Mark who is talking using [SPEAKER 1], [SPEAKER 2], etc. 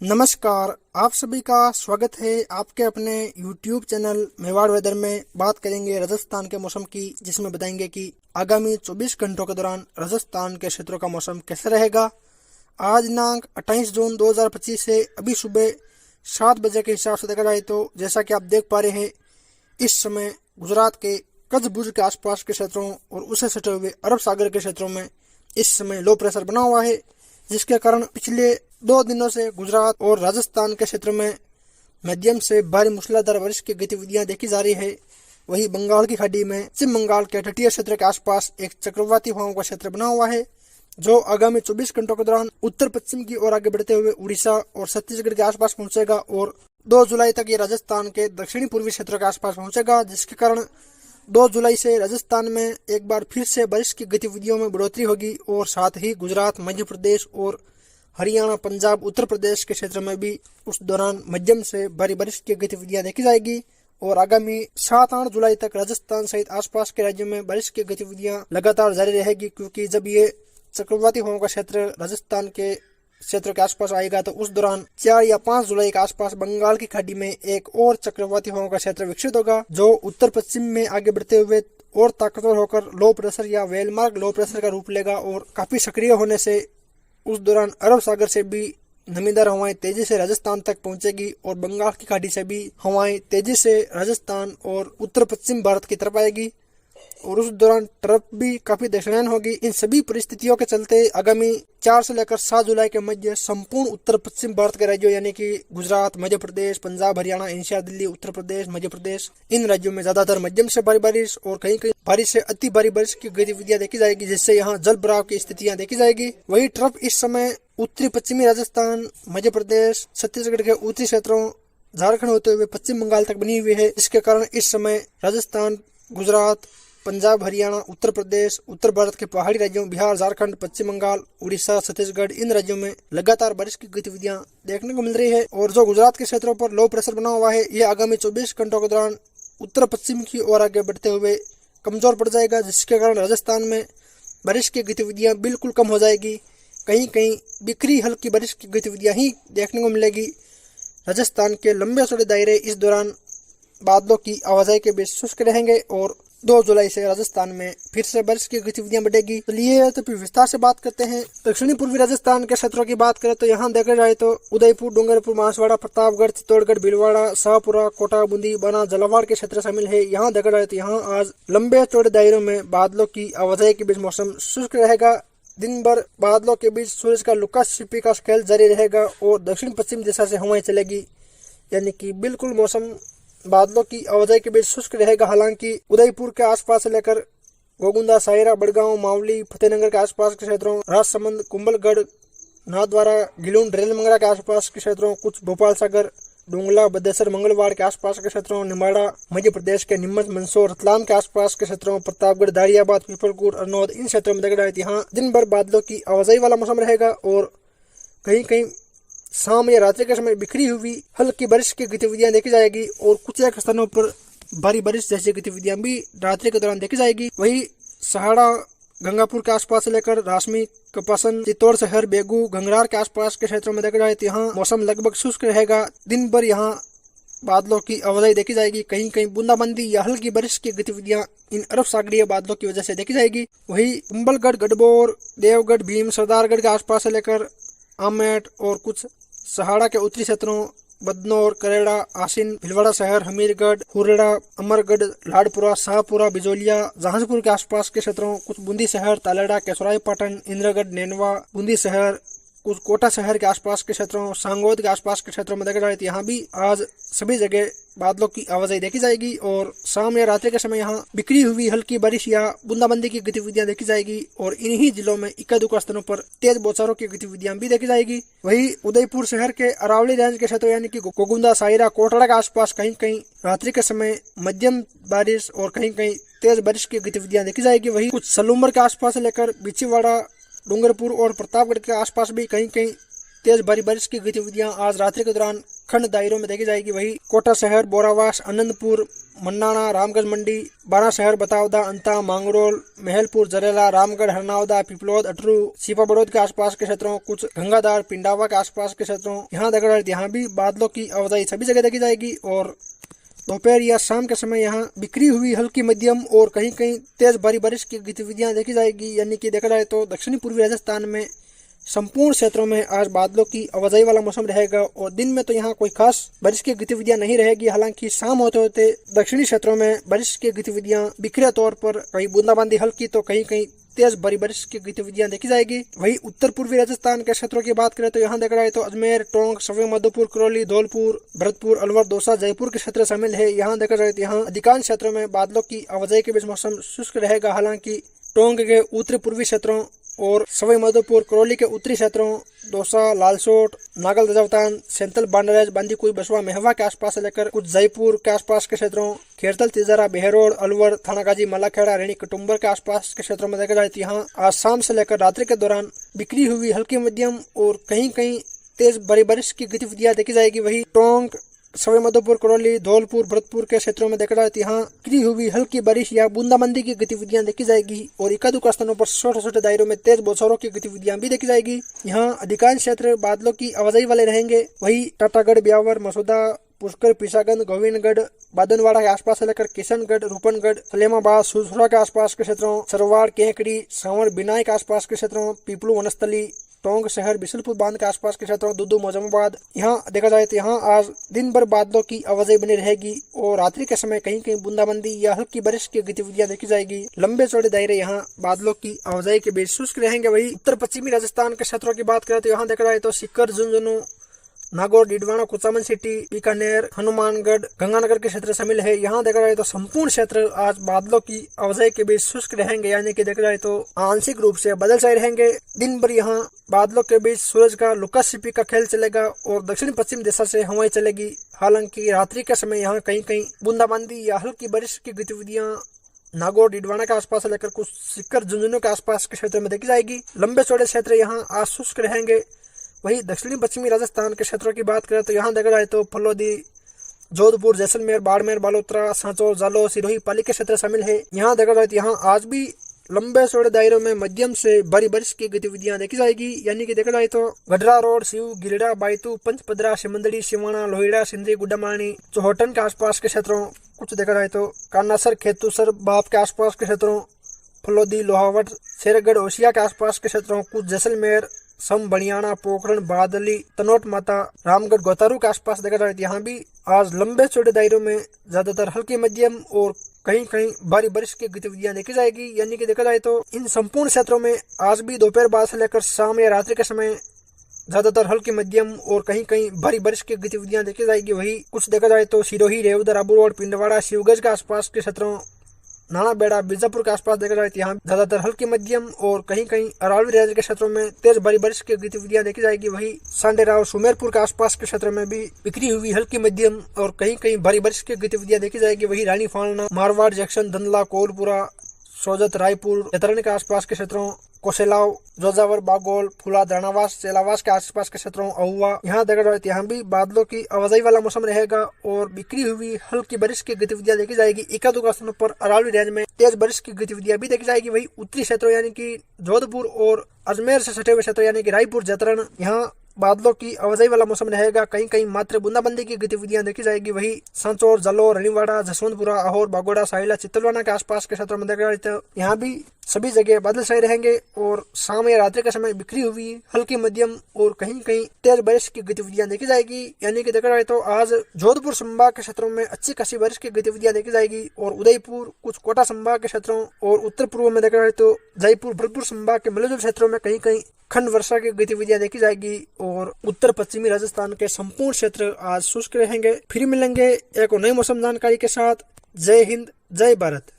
[SPEAKER 1] नमस्कार, आप सभी का स्वागत है आपके अपने YouTube चैनल मेवाड़ वेदर में। बात करेंगे राजस्थान के मौसम की, जिसमें बताएंगे कि आगामी 24 घंटों के दौरान राजस्थान के क्षेत्रों का मौसम कैसे रहेगा। आज दिनांक 28 जून 2025 है। अभी सुबह 7 बजे के हिसाब से देखा जाए तो जैसा कि आप देख पा रहे हैं, इस समय गुजरात के कच्छ भुज के आसपास के क्षेत्रों और उसे सटे हुए अरब सागर के क्षेत्रों में इस समय लो प्रेशर बना हुआ है, जिसके कारण पिछले 2 दिनों से गुजरात और राजस्थान के क्षेत्र में मध्यम से भारी मूसलाधार बारिश की गतिविधियां देखी जा रही है। वहीं बंगाल की खाड़ी में पश्चिम बंगाल के तटीय क्षेत्र के आसपास एक चक्रवाती हवाओं का क्षेत्र बना हुआ है, जो आगामी 24 घंटों के दौरान उत्तर पश्चिम की ओर आगे बढ़ते हुए उड़ीसा और छत्तीसगढ़ के आसपास पहुंचेगा और 2 जुलाई तक ये राजस्थान के दक्षिणी पूर्वी क्षेत्र के आसपास पहुंचेगा, जिसके कारण 2 जुलाई से राजस्थान में एक बार फिर से बारिश की गतिविधियों में बढ़ोतरी होगी और साथ ही गुजरात, मध्य प्रदेश और हरियाणा, पंजाब, उत्तर प्रदेश के क्षेत्र में भी उस दौरान मध्यम से भारी बारिश की गतिविधियां देखी जाएगी। और आगामी 7-8 जुलाई तक राजस्थान सहित आसपास के राज्यों में बारिश की गतिविधियां लगातार जारी रहेगी, क्योंकि जब ये चक्रवाती हवाओं का क्षेत्र राजस्थान के क्षेत्र के आसपास आएगा तो उस दौरान 4 या 5 जुलाई के आसपास बंगाल की खाड़ी में एक और चक्रवाती हवाओं का क्षेत्र विकसित होगा, जो उत्तर पश्चिम में आगे बढ़ते हुए और ताकतवर होकर लो प्रेशर या वेलमार्क लो प्रेशर का रूप लेगा और काफी सक्रिय होने से उस दौरान अरब सागर से भी नमीदार हवाएं तेजी से राजस्थान तक पहुंचेगी और बंगाल की खाड़ी से भी हवाएं तेजी से राजस्थान और उत्तर पश्चिम भारत की तरफ आएगी और उस दौरान ट्रफ भी काफी दक्षिणायन होगी। इन सभी परिस्थितियों के चलते आगामी 4 से लेकर 7 जुलाई के मध्य संपूर्ण उत्तर पश्चिम भारत के राज्यों यानी कि गुजरात, मध्य प्रदेश, पंजाब, हरियाणा, एनसीआर, दिल्ली, उत्तर प्रदेश, मध्य प्रदेश, इन राज्यों में ज्यादातर मध्यम से भारी बारिश और कहीं कहीं भारी से अति भारी बारिश की गतिविधियां देखी जाएगी, जिससे यहाँ जल भराव की स्थितियां देखी जाएगी। वही ट्रफ इस समय उत्तरी पश्चिमी राजस्थान, मध्य प्रदेश, छत्तीसगढ़ के उत्तरी क्षेत्रों, झारखंड होते हुए पश्चिम बंगाल तक बनी हुई है। इसके कारण इस समय राजस्थान, गुजरात, पंजाब, हरियाणा, उत्तर प्रदेश, उत्तर भारत के पहाड़ी राज्यों, बिहार, झारखंड, पश्चिम बंगाल, उड़ीसा, छत्तीसगढ़, इन राज्यों में लगातार बारिश की गतिविधियां देखने को मिल रही है। और जो गुजरात के क्षेत्रों पर लो प्रेशर बना हुआ है, ये आगामी 24 घंटों के दौरान उत्तर पश्चिम की ओर आगे बढ़ते हुए कमजोर पड़ जाएगा, जिसके कारण राजस्थान में बारिश की गतिविधियां बिल्कुल कम हो जाएगी। कहीं कहीं बिखरी हल्की बारिश की गतिविधियां ही देखने को मिलेगी। राजस्थान के लंबे चौड़े दायरे इस दौरान बादलों की आवाजाही के बीच शुष्क रहेंगे और 2 जुलाई से राजस्थान में फिर से बारिश की गतिविधियां बढ़ेगी। चलिए तो फिर विस्तार से बात करते हैं। दक्षिणी पूर्वी राजस्थान के क्षेत्रों की बात करें तो यहाँ देखा जाए तो उदयपुर, डूंगरपुर, बांसवाड़ा, प्रतापगढ़, चित्तौड़गढ़, भीलवाड़ा, शाहपुरा, कोटा, बूंदी, बना, झालावाड़ के क्षेत्र शामिल है। यहाँ देखा जाए तो यहाँ आज लंबे चौड़े दायरों में बादलों की आवाजाही के बीच मौसम शुष्क रहेगा। दिन भर बादलों के बीच सूरज का लुका छिपी का खेल जारी रहेगा और दक्षिण पश्चिम दिशा से हवाएं चलेगी, यानी कि बिल्कुल मौसम बादलों की आवाजाही के बीच शुष्क रहेगा। हालांकि उदयपुर के आसपास से लेकर गोगुंदा, सायरा, बड़गांव, मावली, फतेहनगर के आसपास के क्षेत्रों, राजसमंद, कुंभलगढ़, नाथद्वारा, गिलून, रेलमंगला के आसपास के क्षेत्रों, कुछ भोपाल सागर, डोंगला, बद्देसर, मंगलवाड़ के आसपास के क्षेत्रों, निमाड़ा, मध्य प्रदेश के नीमच, मंदसौर, रतलाम के आसपास के क्षेत्रों, प्रतापगढ़, दारियाबाद, पीपलपुर, अरनौद, इन क्षेत्रों में देखा जाए यहाँ दिन भर बादलों की आवाजाही वाला मौसम रहेगा और कहीं कहीं शाम या रात्रि के समय बिखरी हुई हल्की बारिश की गतिविधियां देखी जाएगी और कुछ एक स्थानों पर भारी बारिश जैसी गतिविधियां भी रात्रि के दौरान देखी जाएगी। वही सहाड़ा, गंगापुर के आसपास से लेकर रासमी, कपासन, चित्तौड़ शहर, बेगू, गंगरार के आसपास के क्षेत्रों में देखा जाए तो यहाँ मौसम लगभग शुष्क रहेगा। दिन भर यहाँ बादलों की आवाजाही देखी जाएगी। कहीं कहीं बूंदाबांदी या हल्की बारिश की गतिविधियां इन अरब सागरीय बादलों की वजह से देखी जाएगी। वही कुंभलगढ़, गढ़बोर, देवगढ़, भीम, सरदारगढ़ के आसपास से लेकर आमेट और कुछ सहाड़ा के उत्तरी क्षेत्रों, बदनौर, करेड़ा, आसिन, भीलवाड़ा शहर, हमीरगढ़, हुरड़ा, अमरगढ़, लाडपुरा, शाहपुरा, बिजोलिया, जहांजपुर के आसपास के क्षेत्रों, कुछ बूंदी शहर, तालेड़ा, केसराई पाटन, इंद्रगढ़, नैनवा, बूंदी शहर, कुछ कोटा शहर के आसपास के क्षेत्रों, सांगोद के आसपास के क्षेत्रों में देखा जाए तो यहाँ भी आज सभी जगह बादलों की आवाजाही देखी जाएगी और शाम या रात्रि के समय यहाँ बिखरी हुई हल्की बारिश या बूंदाबांदी की गतिविधियां देखी जाएगी और इन्हीं जिलों में इक्का दुक्का स्थानों पर तेज बौछारों की गतिविधियां भी देखी जाएगी। वही उदयपुर शहर के अरावली रेंज के क्षेत्रों यानी कि गोगुंदा, सायरा, कोटड़ा के आसपास कहीं कहीं रात्रि के समय मध्यम बारिश और कहीं कहीं तेज बारिश की गतिविधियां देखी जाएगी। वही कुछ सलूमर के आसपास से लेकर बिछीवाड़ा, डूंगरपुर और प्रतापगढ़ के आसपास भी कहीं कहीं तेज भारी बारिश की गतिविधियां आज रात्रि के दौरान खंड दायरों में देखी जाएगी। वही कोटा शहर, बोरावास, आनंदपुर, मन्नाना, रामगढ़ मंडी, बारा शहर, बतावदा, अंता, मांगरोल, महलपुर, जरेला, रामगढ़, हरनावदा, पिपलोद, अटरू, सीपा बड़ौद के आसपास के क्षेत्रों, कुछ गंगाधार, पिंडावा के आसपास के क्षेत्रों, यहाँ देखा जाए यहाँ भी बादलों की आवाजाही सभी जगह देखी जाएगी। और दोपहर या शाम के समय यहाँ बिखरी हुई हल्की मध्यम और कहीं कहीं तेज भारी बारिश की गतिविधियां देखी जाएगी। यानी कि देखा जाए तो दक्षिणी पूर्वी राजस्थान में संपूर्ण क्षेत्रों में आज बादलों की आवाजाही वाला मौसम रहेगा और दिन में तो यहाँ कोई खास बारिश की गतिविधियां नहीं रहेगी। हालांकि शाम होते होते दक्षिणी क्षेत्रों में बारिश की गतिविधियां बिखरे तौर पर कहीं बूंदाबांदी हल्की तो कहीं कहीं तेज भारी बारिश की गतिविधियां देखी जाएगी। वही उत्तर पूर्वी राजस्थान के क्षेत्रों की बात करें तो यहाँ देखा जाए तो अजमेर, टोंक, सवाई माधोपुर, करौली, धौलपुर, भरतपुर, अलवर, दौसा, जयपुर के क्षेत्र शामिल है। यहाँ देखा जाए तो यहाँ अधिकांश क्षेत्रों में बादलों की आवाजाही के बीच मौसम शुष्क रहेगा। हालांकि टोंक के उत्तरी पूर्वी क्षेत्रों और सवाई माधोपुर, करौली के उत्तरी क्षेत्रों, दौसा, लालसोट, नागल, दजावतान, सेंतल, बांडराज, बांदीकुई, बसवा, मेहवा के आसपास से लेकर कुछ जयपुर के आसपास के क्षेत्रों, खेरतल, तिजारा, बेहरोड, अलवर, थानागाजी, मलाखेड़ा, रेणी, कटुम्बर के आसपास के क्षेत्रों में देखा जाए तो यहाँ आज शाम से लेकर रात्रि के दौरान बिखरी हुई हल्की मध्यम और कहीं कहीं तेज भारी बारिश की गतिविधियां देखी जाएगी। वही टोंक, सवाई माधोपुर, करौली, धौलपुर, भरतपुर के क्षेत्रों में देखा जाए तो यहाँ बिखरी हुई हल्की बारिश या बूंदाबांदी की गतिविधियां देखी जाएगी और एकाधिक स्थानों पर छोटे छोटे दायरों में तेज बौछारों की गतिविधियां भी देखी जाएगी। यहाँ अधिकांश क्षेत्र बादलों की आवाजाही वाले रहेंगे। वही टाटागढ़, ब्यावर, मसूदा, पुष्कर, पिशागंज, गोविंदगढ़, बादनवाड़ा के आसपास से लेकर किशनगढ़, रूपनगढ़, सलेमाबाद, सुरसुरा के आसपास के क्षेत्रों, सरवाड़, केकड़ी, सांवर, बिनाई के आसपास के क्षेत्रों, पीपलू, वनस्थली, टोंक शहर, बिशलपुर बांध के आसपास के क्षेत्रों, दुदू, मोजमाबाद, यहाँ देखा जाए तो यहाँ आज दिन भर बादलों की आवाजाही बनी रहेगी और रात्रि के समय कहीं कहीं बूंदाबांदी या हल्की बारिश की गतिविधियां देखी जाएगी। लंबे चौड़े दायरे यहाँ बादलों की आवाजाही के बीच शुष्क रहेंगे। वही उत्तर पश्चिमी राजस्थान के क्षेत्रों की बात करें तो यहाँ देखा जाए तो सीकर, झुंझुनू, नागौर, डीडवाना, कुचामन सिटी, बीकानेर, हनुमानगढ़, गंगानगर के क्षेत्र शामिल है। यहाँ देखा जाए तो संपूर्ण क्षेत्र आज बादलों की आवाजाही के बीच शुष्क रहेंगे। यानी कि देखा जाए तो आंशिक रूप से बादल छाए रहेंगे। दिन भर यहाँ बादलों के बीच सूरज का लुका छिपी का खेल चलेगा और दक्षिण पश्चिम दिशा से हवाएं चलेगी। हालांकि रात्रि के समय यहाँ कहीं कहीं बूंदाबांदी या हल्की बारिश की गतिविधियां नागौर, डीडवाना के आसपास से लेकर कुछ सीकर, झुंझुनू के आसपास के क्षेत्र में देखी जाएगी। लंबे चौड़े क्षेत्र यहाँ आज शुष्क रहेंगे। वही दक्षिणी पश्चिमी राजस्थान के क्षेत्रों की बात करें तो यहाँ देखा जाए तो फलोदी, जोधपुर, जैसलमेर, बाड़मेर, बालोतरा, सांचौर, जालौर, सिरोही, पाली के क्षेत्र शामिल है। यहाँ देखा जाए तो यहाँ आज भी लंबे चौड़े दायरों में मध्यम से भारी बारिश की गतिविधियां देखी जाएगी। यानी कि देखा जाए तो गडरा रोड, शिव, गिलड़ा, बायतू, पंचपदरा, सिमंदड़ी, सिवाना, लोहिड़ा, सिंदरी, गुड्डामानी, चौहटन के आसपास के क्षेत्रों, कुछ देखा जाए तो कानासर, खेतुसर, बाप के आसपास के क्षेत्रों, फलोदी, लोहावट, शेरगढ़, ओसिया के आसपास के क्षेत्रों, कुछ जैसलमेर, सम, बनियाना, पोखरण, बादली, तनोट माता, रामगढ़, गोतारू के आसपास देखा जाए यहाँ भी आज लंबे चौड़े दायरों में ज्यादातर हल्की मध्यम और कहीं कहीं भारी बारिश की गतिविधियां देखी जाएगी। यानी कि देखा जाए तो इन संपूर्ण क्षेत्रों में आज भी दोपहर बाद से लेकर शाम या रात्रि के समय ज्यादातर हल्की मध्यम और कहीं कहीं भारी बारिश की गतिविधियां देखी जाएगी। वही कुछ देखा जाए तो सिरोही, रेवदर, आबूरोड, पिंडवाड़ा, शिवगंज के आसपास के क्षेत्रों, नाना बेड़ा, बीजापुर के आसपास देखा जाए तो यहाँ ज्यादातर हल्की मध्यम और कहीं कहीं अरावली राज्य के क्षेत्रों में तेज भारी बारिश की गतिविधियां देखी जाएगी। वही सांडेराव, सुमेरपुर के आसपास के क्षेत्र में भी बिखरी हुई हल्की मध्यम और कहीं कहीं भारी बारिश की गतिविधियां देखी जाएगी। वही रानी फालना, मारवाड़, जंक्शन, धंधला, कोलपुरा, सोजत, रायपुर, जतरण के आसपास के क्षेत्रों, कोसेलाव, जोजावर, बागोल, फुला, द्राणावास, चेलावास के आसपास के क्षेत्रों, अहुआ, यहाँ देखा जाए यहाँ भी बादलों की आवाजाही वाला मौसम रहेगा और बिखरी हुई हल्की बारिश की गतिविधियां देखी जाएगी। एकाधिक स्थानों पर अरावली रेंज में तेज बारिश की गतिविधियां भी देखी जाएगी। वही उत्तरी क्षेत्रों यानी कि जोधपुर और अजमेर से सटे हुए क्षेत्र यानी कि रायपुर, जतरण, यहाँ बादलों की आवाजाही वाला मौसम रहेगा। कहीं कहीं मात्र बूंदाबंदी की गतिविधियां देखी जाएगी। वही सांचौर, जालौर, रनिवाड़ा, जसवंतपुरा, अहोर, बागोड़ा, साहिला, चित्तलवाना के आसपास के क्षेत्रों में देखा जाए तो यहाँ भी सभी जगह बादल छाए रहेंगे और शाम या रात्रि के समय बिखरी हुई हल्की मध्यम और कहीं कहीं तेज बारिश की गतिविधियां देखी जाएगी। यानी कि देखा जाए तो आज जोधपुर संभाग के क्षेत्रों में अच्छी खासी बारिश की गतिविधियां देखी जाएगी और उदयपुर, कुछ कोटा संभाग के क्षेत्रों और उत्तर पूर्व में देखा जाए तो जयपुर, भरतपुर संभाग के मिलजुल क्षेत्रों में कहीं कहीं खंड वर्षा की गतिविधियां देखी जाएगी और उत्तर पश्चिमी राजस्थान के संपूर्ण क्षेत्र आज शुष्क रहेंगे। फिर मिलेंगे एक नई मौसम जानकारी के साथ। जय हिंद, जय भारत।